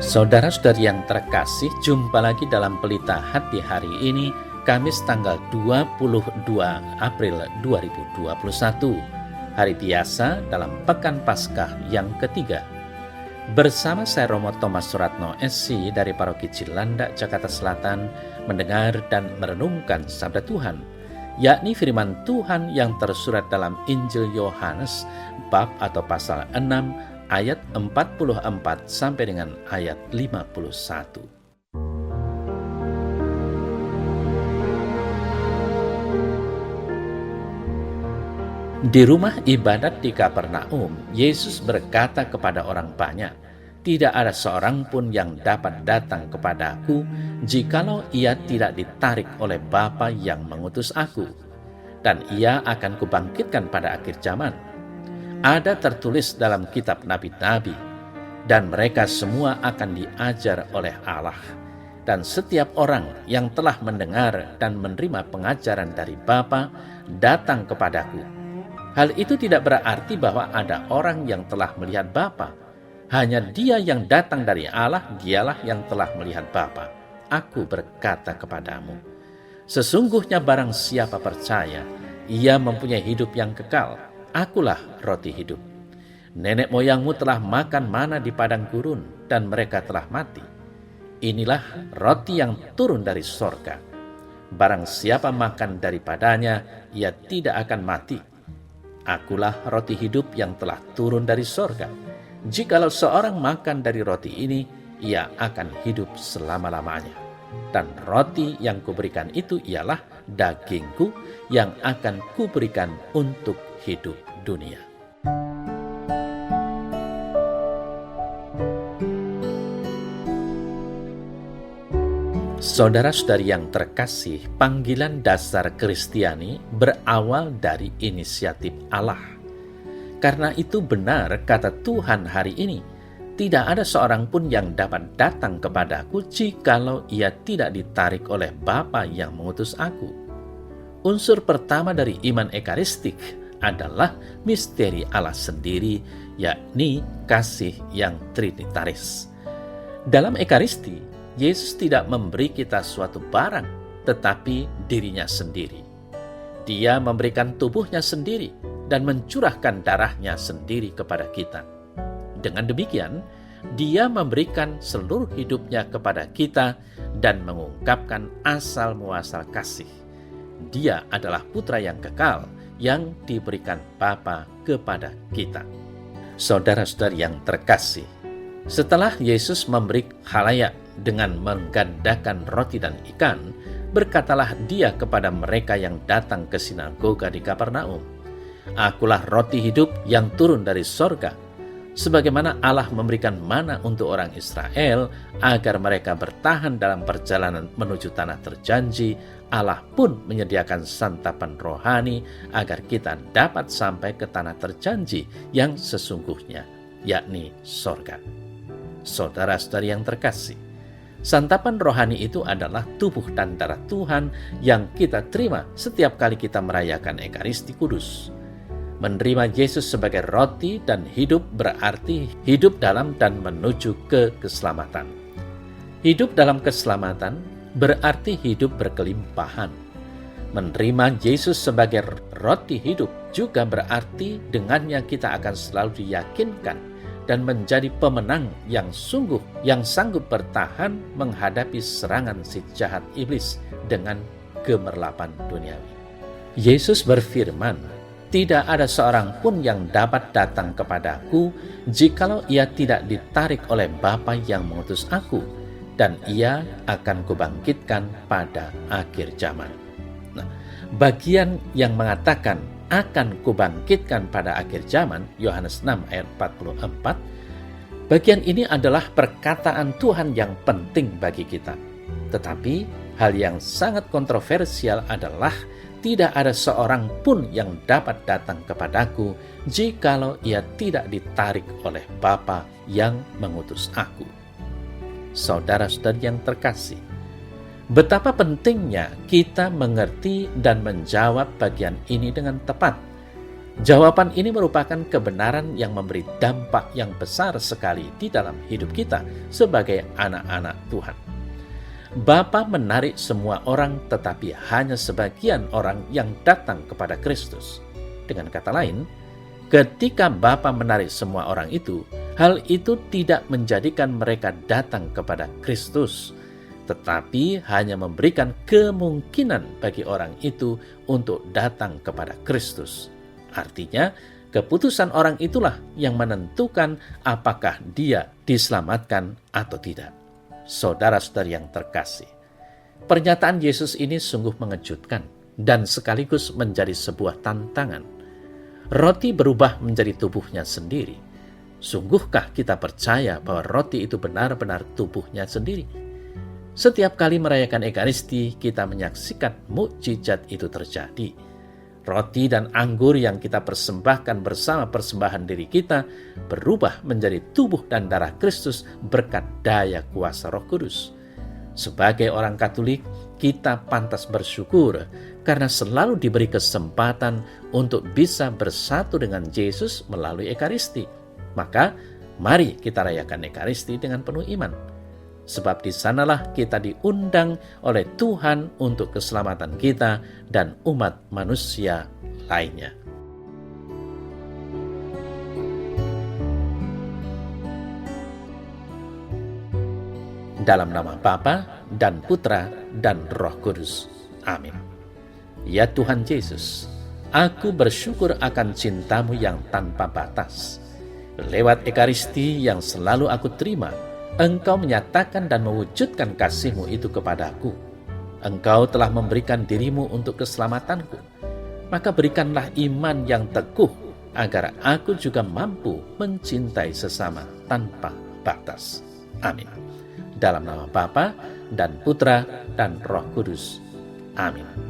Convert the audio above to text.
Saudara-saudari yang terkasih, jumpa lagi dalam Pelita Hati hari ini, Kamis tanggal 22 April 2021, hari biasa dalam Pekan Paskah yang ketiga. Bersama saya Romo Thomas Suratno SC dari Paroki Cilandak, Jakarta Selatan, mendengar dan merenungkan Sabda Tuhan, yakni firman Tuhan yang tersurat dalam Injil Yohanes, bab atau pasal 6, ayat 44 sampai dengan ayat 51. Di rumah ibadat di Kapernaum, Yesus berkata kepada orang banyak, "Tidak ada seorang pun yang dapat datang kepada-Ku jikalau ia tidak ditarik oleh Bapa yang mengutus Aku, dan ia akan Kubangkitkan pada akhir zaman." Ada tertulis dalam kitab nabi-nabi, dan mereka semua akan diajar oleh Allah. Dan setiap orang yang telah mendengar dan menerima pengajaran dari Bapa datang kepadaku. Hal itu tidak berarti bahwa ada orang yang telah melihat Bapa. Hanya Dia yang datang dari Allah, Dialah yang telah melihat Bapa. Aku berkata kepadamu, sesungguhnya barang siapa percaya, ia mempunyai hidup yang kekal. Akulah roti hidup. Nenek moyangmu telah makan mana di padang gurun, dan mereka telah mati. Inilah roti yang turun dari sorga. Barang siapa makan daripadanya, ia tidak akan mati. Akulah roti hidup yang telah turun dari sorga. Jikalau seorang makan dari roti ini, ia akan hidup selama-lamanya. Dan roti yang kuberikan itu ialah dagingku yang akan kuberikan untuk hidup dunia. Saudara-saudari yang terkasih, panggilan dasar Kristiani berawal dari inisiatif Allah. Karena itu benar kata Tuhan hari ini, tidak ada seorang pun yang dapat datang kepadaku jikalau ia tidak ditarik oleh Bapa yang mengutus Aku. Unsur pertama dari iman ekaristik adalah misteri Allah sendiri, yakni kasih yang trinitaris. Dalam ekaristi, Yesus tidak memberi kita suatu barang, tetapi dirinya sendiri. Dia memberikan tubuhnya sendiri dan mencurahkan darahnya sendiri kepada kita. Dengan demikian, Dia memberikan seluruh hidupnya kepada kita dan mengungkapkan asal-muasal kasih. Dia adalah putra yang kekal yang diberikan Bapa kepada kita. Saudara-saudari yang terkasih, setelah Yesus memberi khalayak dengan menggandakan roti dan ikan, berkatalah Dia kepada mereka yang datang ke sinagoga di Kapernaum, "Akulah roti hidup yang turun dari sorga. Sebagaimana Allah memberikan mana untuk orang Israel agar mereka bertahan dalam perjalanan menuju tanah terjanji, Allah pun menyediakan santapan rohani agar kita dapat sampai ke tanah terjanji yang sesungguhnya, yakni sorga." Saudara-saudari yang terkasih, santapan rohani itu adalah tubuh dan darah Tuhan yang kita terima setiap kali kita merayakan Ekaristi Kudus. Menerima Yesus sebagai roti dan hidup berarti hidup dalam dan menuju ke keselamatan. Hidup dalam keselamatan berarti hidup berkelimpahan. Menerima Yesus sebagai roti hidup juga berarti dengannya kita akan selalu diyakinkan dan menjadi pemenang yang sanggup bertahan menghadapi serangan si jahat iblis dengan gemerlapan duniawi. Yesus berfirman, "Tidak ada seorang pun yang dapat datang kepadaku jikalau ia tidak ditarik oleh Bapa yang mengutus Aku, dan ia akan Kubangkitkan pada akhir zaman." Nah, bagian yang mengatakan akan Kubangkitkan pada akhir zaman, Yohanes 6 ayat 44, bagian ini adalah perkataan Tuhan yang penting bagi kita. Tetapi hal yang sangat kontroversial adalah tidak ada seorang pun yang dapat datang kepadaku jikalau ia tidak ditarik oleh Bapa yang mengutus Aku. Saudara-saudari yang terkasih, betapa pentingnya kita mengerti dan menjawab bagian ini dengan tepat. Jawaban ini merupakan kebenaran yang memberi dampak yang besar sekali di dalam hidup kita sebagai anak-anak Tuhan. Bapa menarik semua orang, tetapi hanya sebagian orang yang datang kepada Kristus. Dengan kata lain, ketika Bapa menarik semua orang itu, hal itu tidak menjadikan mereka datang kepada Kristus, tetapi hanya memberikan kemungkinan bagi orang itu untuk datang kepada Kristus. Artinya, keputusan orang itulah yang menentukan apakah dia diselamatkan atau tidak. Saudara-saudari yang terkasih, pernyataan Yesus ini sungguh mengejutkan dan sekaligus menjadi sebuah tantangan. Roti berubah menjadi tubuhnya sendiri. Sungguhkah kita percaya bahwa roti itu benar-benar tubuhnya sendiri? Setiap kali merayakan Ekaristi, kita menyaksikan mukjizat itu terjadi. Roti dan anggur yang kita persembahkan bersama persembahan diri kita berubah menjadi tubuh dan darah Kristus berkat daya kuasa Roh Kudus. Sebagai orang Katolik, kita pantas bersyukur karena selalu diberi kesempatan untuk bisa bersatu dengan Yesus melalui Ekaristi. Maka, mari kita rayakan Ekaristi dengan penuh iman. Sebab di sanalah kita diundang oleh Tuhan untuk keselamatan kita dan umat manusia lainnya. Dalam nama Bapa dan Putra dan Roh Kudus. Amin. Ya Tuhan Yesus, aku bersyukur akan cinta-Mu yang tanpa batas. Lewat Ekaristi yang selalu aku terima, Engkau menyatakan dan mewujudkan kasih-Mu itu kepadaku. Engkau telah memberikan diri-Mu untuk keselamatanku. Maka berikanlah iman yang teguh, agar aku juga mampu mencintai sesama tanpa batas. Amin. Dalam nama Bapa dan Putra dan Roh Kudus. Amin.